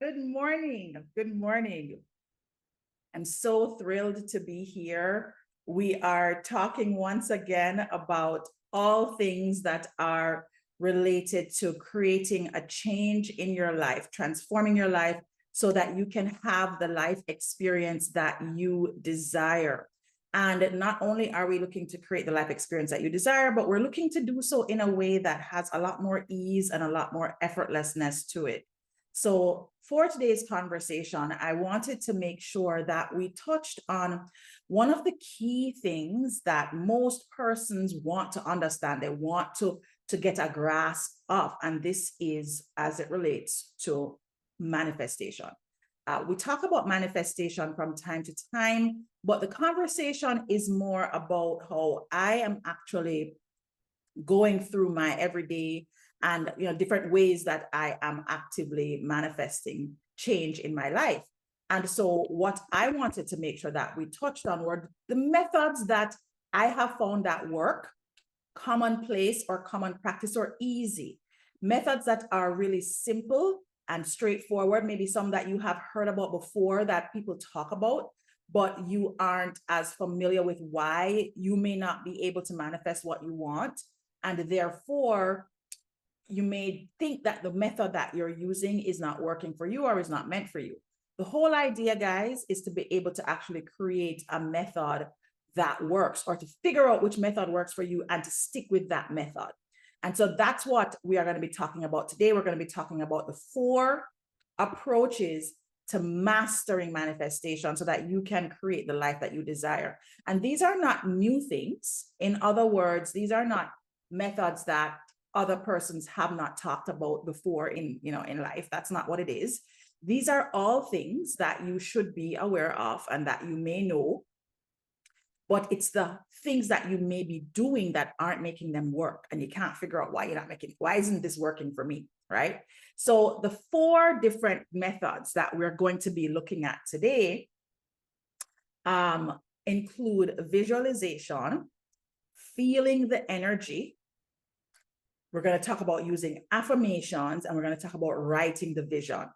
Good morning. Good morning. I'm so thrilled to be here. We are talking once again about all things that are related to creating a change in your life, transforming your life so that you can have the life experience that you desire. And not only are we looking to create the life experience that you desire, but we're looking to do so in a way that has a lot more ease and a lot more effortlessness to it. So, for today's conversation, I wanted to make sure that we touched on one of the key things that most persons want to understand, they want to get a grasp of, and this is as it relates to manifestation. We talk about manifestation from time to time, but the conversation is more about how I am actually going through my everyday and different ways that I am actively manifesting change in my life. And so what I wanted to make sure that we touched on were the methods that I have found that work, commonplace or common practice or easy. Methods that are really simple and straightforward, maybe some that you have heard about before that people talk about, but you aren't as familiar with why you may not be able to manifest what you want. And therefore, you may think that the method that you're using is not working for you or is not meant for you. The whole idea, guys, is to be able to actually create a method that works, or to figure out which method works for you and to stick with that method. And so that's what we are going to be talking about today. We're going to be talking about the 4 approaches to mastering manifestation so that you can create the life that you desire. And these are not new things. In other words, these are not methods that other persons have not talked about before in life. That's not what it is. These are all things that you should be aware of and that you may know, but it's the things that you may be doing that aren't making them work, and you can't figure out why isn't this working for me, right? So the 4 different methods that we're going to be looking at today include visualization, feeling the energy. We're going to talk about using affirmations, and we're going to talk about writing the vision.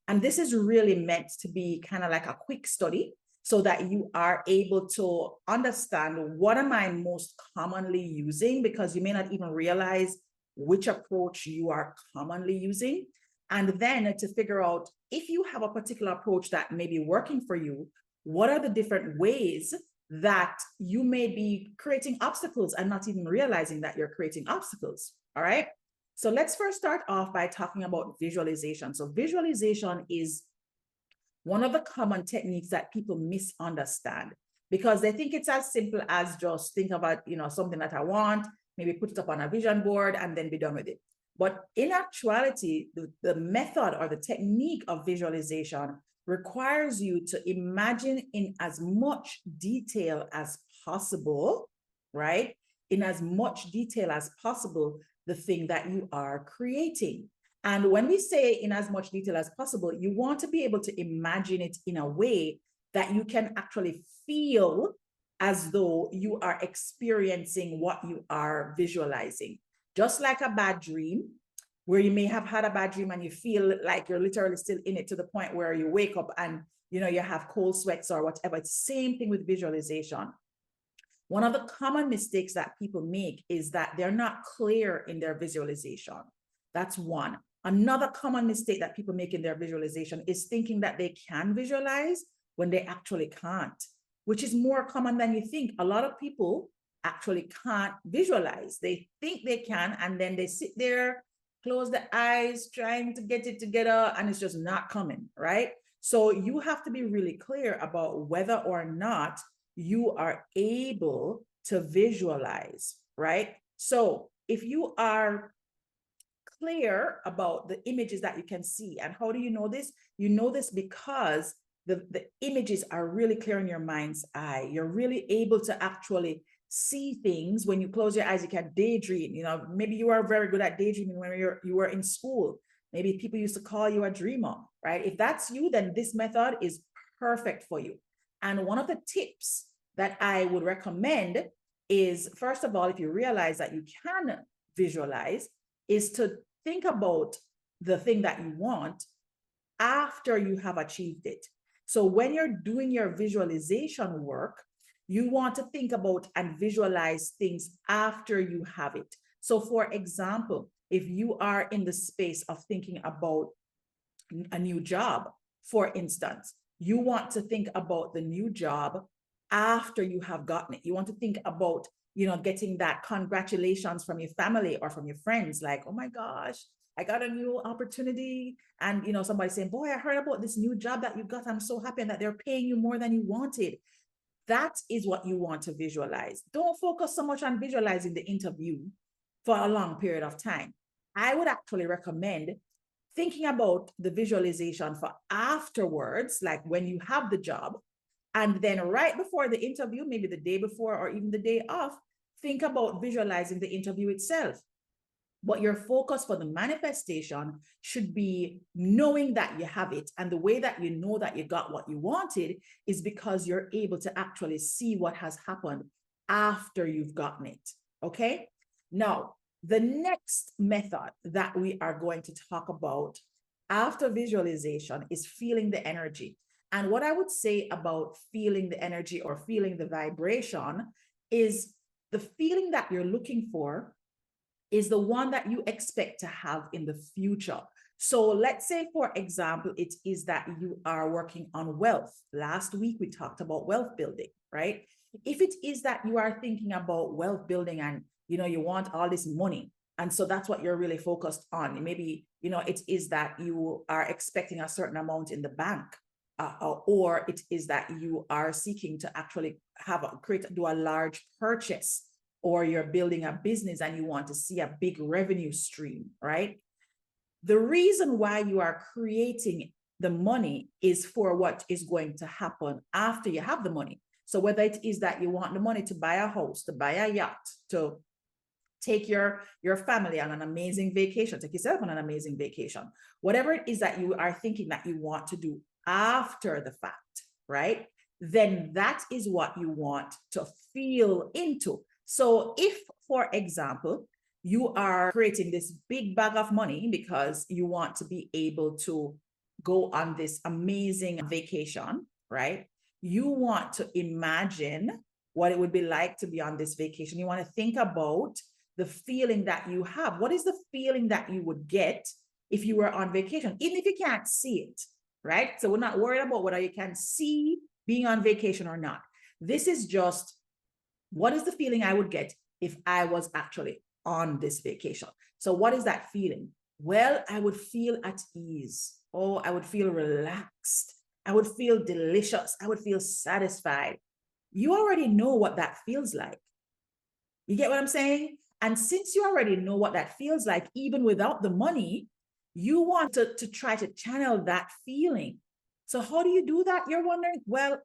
And this is really meant to be kind of like a quick study so that you are able to understand what am I most commonly using, because you may not even realize which approach you are commonly using. And then to figure out if you have a particular approach that may be working for you, what are the different ways that you may be creating obstacles and not even realizing that you're creating obstacles. All right. So let's first start off by talking about visualization. So visualization is one of the common techniques that people misunderstand because they think it's as simple as just think about, something that I want, maybe put it up on a vision board and then be done with it. But in actuality, the method or the technique of visualization requires you to imagine in as much detail as possible, right? In as much detail as possible, the thing that you are creating. And when we say in as much detail as possible, you want to be able to imagine it in a way that you can actually feel as though you are experiencing what you are visualizing. Just like a bad dream, where you may have had a bad dream and you feel like you're literally still in it to the point where you wake up and you have cold sweats or whatever. It's the same thing with visualization. One of the common mistakes that people make is that they're not clear in their visualization. That's one. Another common mistake that people make in their visualization is thinking that they can visualize when they actually can't, which is more common than you think. A lot of people actually can't visualize. They think they can, and then they sit there, close the eyes, trying to get it together, and it's just not coming, right? So you have to be really clear about whether or not you are able to visualize, right? So if you are clear about the images that you can see, and how do you know this? You know this because the images are really clear in your mind's eye. You're really able to actually see things. When you close your eyes, you can daydream. Maybe you are very good at daydreaming when you were in school. Maybe people used to call you a dreamer, right? If that's you, then this method is perfect for you. And one of the tips that I would recommend is, first of all, if you realize that you can visualize, is to think about the thing that you want after you have achieved it. So when you're doing your visualization work, you want to think about and visualize things after you have it. So for example, if you are in the space of thinking about a new job, for instance, you want to think about the new job after you have gotten it. You want to think about, getting that congratulations from your family or from your friends, like, oh my gosh, I got a new opportunity. And, somebody saying, boy, I heard about this new job that you got. I'm so happy, and that they're paying you more than you wanted. That is what you want to visualize. Don't focus so much on visualizing the interview for a long period of time. I would actually recommend thinking about the visualization for afterwards, like when you have the job, and then right before the interview, maybe the day before or even the day off, think about visualizing the interview itself. But your focus for the manifestation should be knowing that you have it. And the way that you know that you got what you wanted is because you're able to actually see what has happened after you've gotten it. Okay? Now, the next method that we are going to talk about after visualization is feeling the energy. And what I would say about feeling the energy or feeling the vibration is the feeling that you're looking for is the one that you expect to have in the future. So let's say, for example, it is that you are working on wealth. Last week, we talked about wealth building, right? If it is that you are thinking about wealth building and, you want all this money, and so that's what you're really focused on. Maybe, it is that you are expecting a certain amount in the bank, or it is that you are seeking to actually do a large purchase, or you're building a business and you want to see a big revenue stream, right? The reason why you are creating the money is for what is going to happen after you have the money. So whether it is that you want the money to buy a house, to buy a yacht, to take your family on an amazing vacation, take yourself on an amazing vacation, whatever it is that you are thinking that you want to do after the fact, right? Then that is what you want to feel into. So if, for example, you are creating this big bag of money because you want to be able to go on this amazing vacation, right? You want to imagine what it would be like to be on this vacation. You want to think about the feeling that you have. What is the feeling that you would get if you were on vacation, even if you can't see it, right? So we're not worried about whether you can see being on vacation or not. This is just, what is the feeling I would get if I was actually on this vacation? So what is that feeling? Well, I would feel at ease. Oh, I would feel relaxed. I would feel delicious. I would feel satisfied. You already know what that feels like. You get what I'm saying? And since you already know what that feels like, even without the money, you want to try to channel that feeling. So how do you do that? You're wondering, well,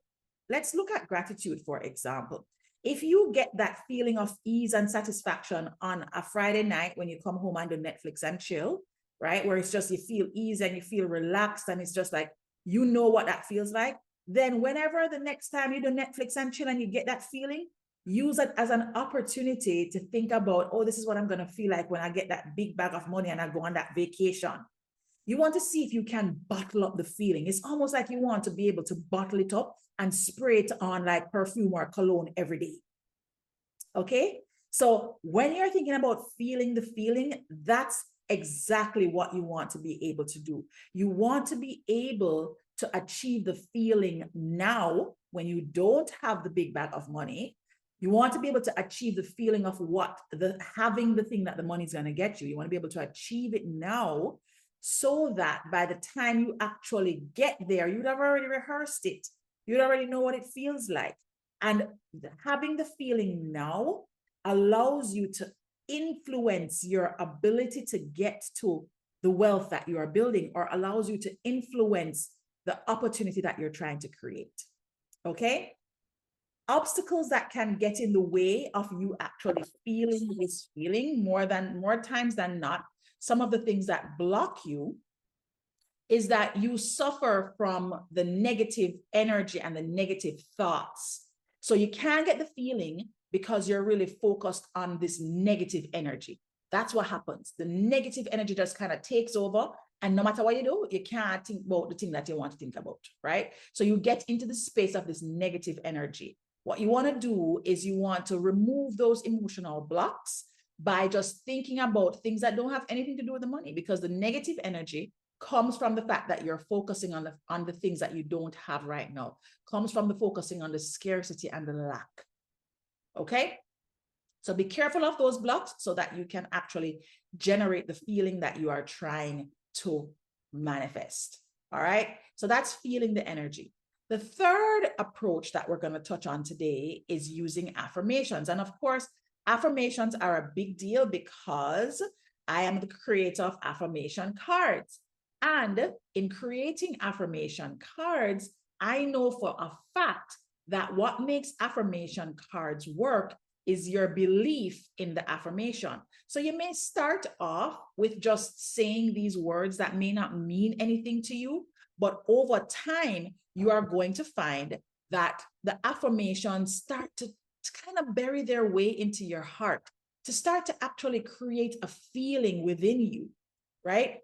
let's look at gratitude, for example. If you get that feeling of ease and satisfaction on a Friday night when you come home and do Netflix and chill, right? Where it's just, you feel ease and you feel relaxed and it's just like, you know what that feels like. Then whenever the next time you do Netflix and chill and you get that feeling, use it as an opportunity to think about, oh, this is what I'm going to feel like when I get that big bag of money and I go on that vacation. You want to see if you can bottle up the feeling. It's almost like you want to be able to bottle it up and spray it on like perfume or cologne every day. Okay? So when you're thinking about feeling the feeling, that's exactly what you want to be able to do. You want to be able to achieve the feeling now when you don't have the big bag of money. You want to be able to achieve the feeling of having the thing that the money is going to get you. You want to be able to achieve it now so that by the time you actually get there, you'd have already rehearsed it. You'd already know what it feels like. And having the feeling now allows you to influence your ability to get to the wealth that you are building, or allows you to influence the opportunity that you're trying to create. Okay? Obstacles that can get in the way of you actually feeling this feeling more times than not, some of the things that block you is that you suffer from the negative energy and the negative thoughts. So you can't get the feeling because you're really focused on this negative energy. That's what happens. The negative energy just kind of takes over And no matter what you do, you can't think about the thing that you want to think about, right? So you get into the space of this negative energy. What you want to do is you want to remove those emotional blocks by just thinking about things that don't have anything to do with the money, because the negative energy comes from the fact that you're focusing on the things that you don't have right now, comes from the focusing on the scarcity and the lack. Okay? So be careful of those blocks so that you can actually generate the feeling that you are trying to manifest. All right. So that's feeling the energy. The third approach that we're going to touch on today is using affirmations. And of course, affirmations are a big deal because I am the creator of affirmation cards. And in creating affirmation cards, I know for a fact that what makes affirmation cards work is your belief in the affirmation. So you may start off with just saying these words that may not mean anything to you, but over time, you are going to find that the affirmations start to kind of bury their way into your heart, to start to actually create a feeling within you, right?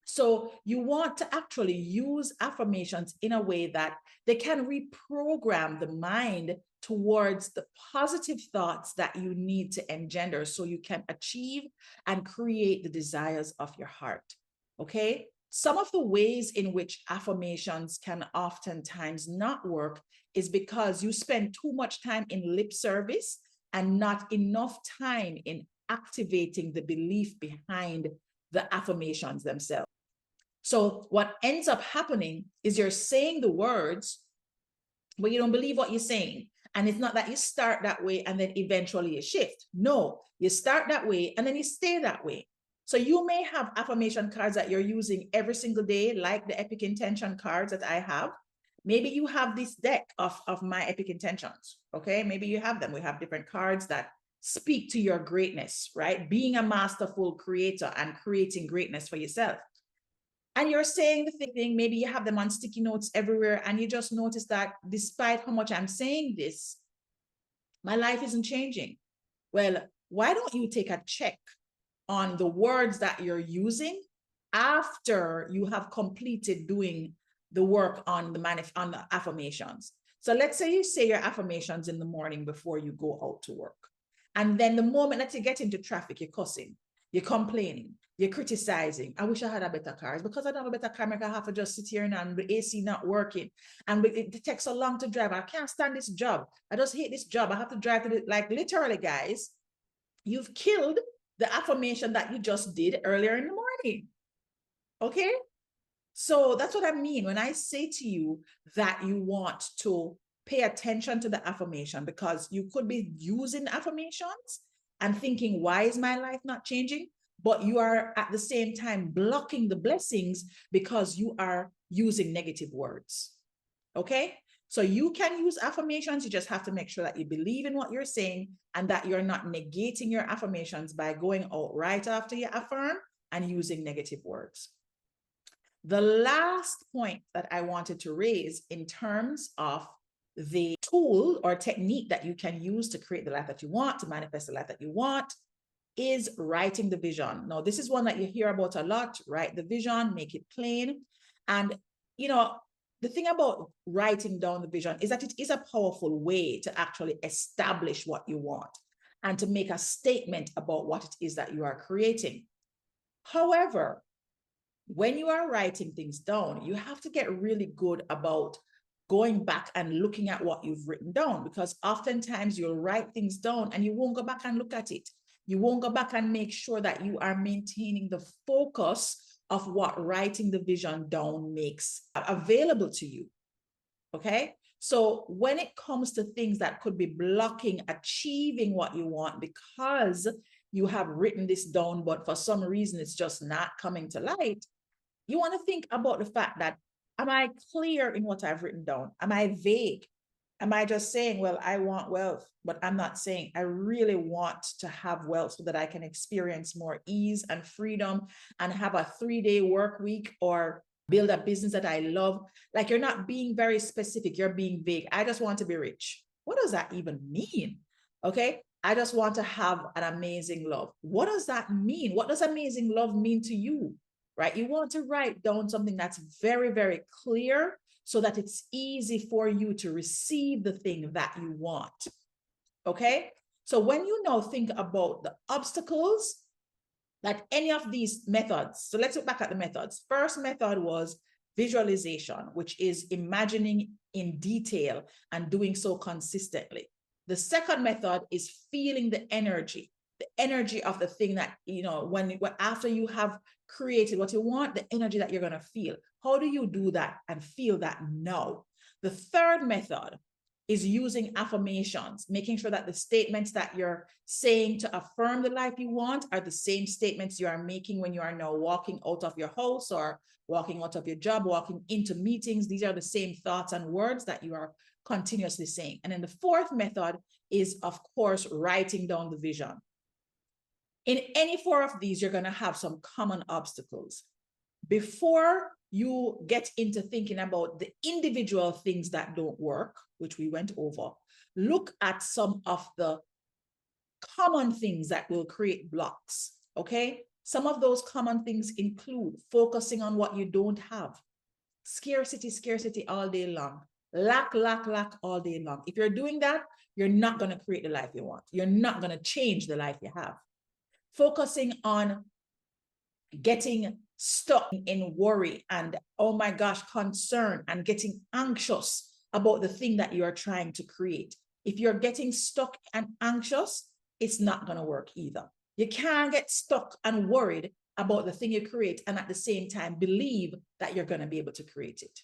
So you want to actually use affirmations in a way that they can reprogram the mind towards the positive thoughts that you need to engender so you can achieve and create the desires of your heart. Okay? Some of the ways in which affirmations can oftentimes not work is because you spend too much time in lip service and not enough time in activating the belief behind the affirmations themselves. So what ends up happening is you're saying the words, but you don't believe what you're saying. And it's not that you start that way and then eventually you shift. No, you start that way and then you stay that way. So you may have affirmation cards that you're using every single day, like the Epic Intention cards that I have. Maybe you have this deck of my Epic Intentions, okay? Maybe you have them. We have different cards that speak to your greatness, right? Being a masterful creator and creating greatness for yourself. And you're saying the thing, maybe you have them on sticky notes everywhere, and you just notice that despite how much I'm saying this, my life isn't changing. Well, why don't you take a check on the words that you're using after you have completed doing the work on the affirmations? So let's say you say your affirmations in the morning before you go out to work. And then the moment that you get into traffic, you're cussing, you're complaining, you're criticizing. I wish I had a better car. It's because I don't have a better car. I have to just sit here and the AC not working. And it takes so long to drive. I can't stand this job. I just hate this job. I have to drive to like literally, guys, you've killed the affirmation that you just did earlier in the morning. Okay? So that's what I mean when I say to you that you want to pay attention to the affirmation, because you could be using affirmations and thinking, why is my life not changing? But you are at the same time blocking the blessings because you are using negative words. Okay? So you can use affirmations. You just have to make sure that you believe in what you're saying and that you're not negating your affirmations by going out right after you affirm and using negative words. The last point that I wanted to raise in terms of the tool or technique that you can use to create the life that you want, to manifest the life that you want, is writing the vision. Now, this is one that you hear about a lot. Write the vision, make it plain. And, you know, the thing about writing down the vision is that it is a powerful way to actually establish what you want and to make a statement about what it is that you are creating. However, when you are writing things down, you have to get really good about going back and looking at what you've written down, because oftentimes you'll write things down and you won't go back and look at it. You won't go back and make sure that you are maintaining the focus of what writing the vision down makes available to you. Okay? So when it comes to things that could be blocking achieving what you want because you have written this down, but for some reason it's just not coming to light, you want to think about the fact that, am I clear in what I've written down? Am I vague? Am I just saying, well, I want wealth, but I'm not saying I really want to have wealth so that I can experience more ease and freedom and have a 3-day work week or build a business that I love? Like, you're not being very specific. You're being vague. I just want to be rich. What does that even mean? Okay. I just want to have an amazing love. What does that mean? What does amazing love mean to you? right? You want to write down something that's very, very clear so that it's easy for you to receive the thing that you want. Okay? So when you now think about the obstacles that any of these methods, so let's look back at the methods. First method was visualization, which is imagining in detail and doing so consistently. The second method is feeling the energy of the thing that, when after you have created what you want, the energy that you're going to feel. How do you do that and feel that now? The third method is using affirmations, making sure that the statements that you're saying to affirm the life you want are the same statements you are making when you are now walking out of your house or walking out of your job, walking into meetings. These are the same thoughts and words that you are continuously saying. And then the fourth method is, of course, writing down the vision. In any four of these, you're going to have some common obstacles. Before you get into thinking about the individual things that don't work, which we went over, look at some of the common things that will create blocks, okay? Some of those common things include focusing on what you don't have, scarcity all day long, lack all day long. If you're doing that, you're not going to create the life you want. You're not going to change the life you have. Focusing on getting stuck in worry and, oh my gosh, concern and getting anxious about the thing that you are trying to create. If you're getting stuck and anxious, it's not going to work either. You can't get stuck and worried about the thing you create and at the same time believe that you're going to be able to create it.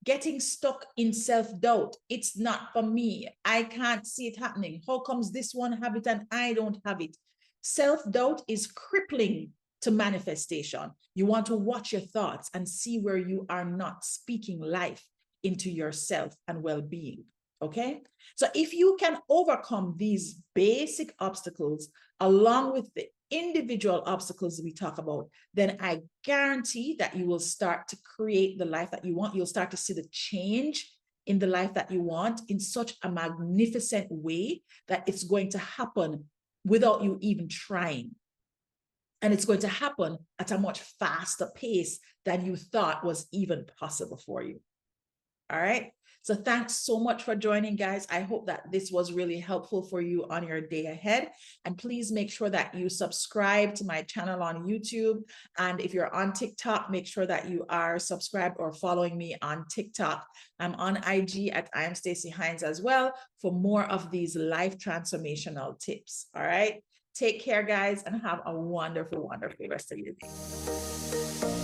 Getting stuck in self-doubt. It's not for me. I can't see it happening. How comes this one have it and I don't have it? Self-doubt is crippling to manifestation. You want to watch your thoughts and see where you are not speaking life into yourself and well-being. Okay? So if you can overcome these basic obstacles along with the individual obstacles we talk about, then I guarantee that you will start to create the life that you want. You'll start to see the change in the life that you want in such a magnificent way that it's going to happen without you even trying. And it's going to happen at a much faster pace than you thought was even possible for you. All right. So thanks so much for joining, guys. I hope that this was really helpful for you on your day ahead. And please make sure that you subscribe to my channel on YouTube. And if you're on TikTok, make sure that you are subscribed or following me on TikTok. I'm on IG at I am Stacey Hines as well for more of these life transformational tips. All right. Take care, guys, and have a wonderful, wonderful rest of your day.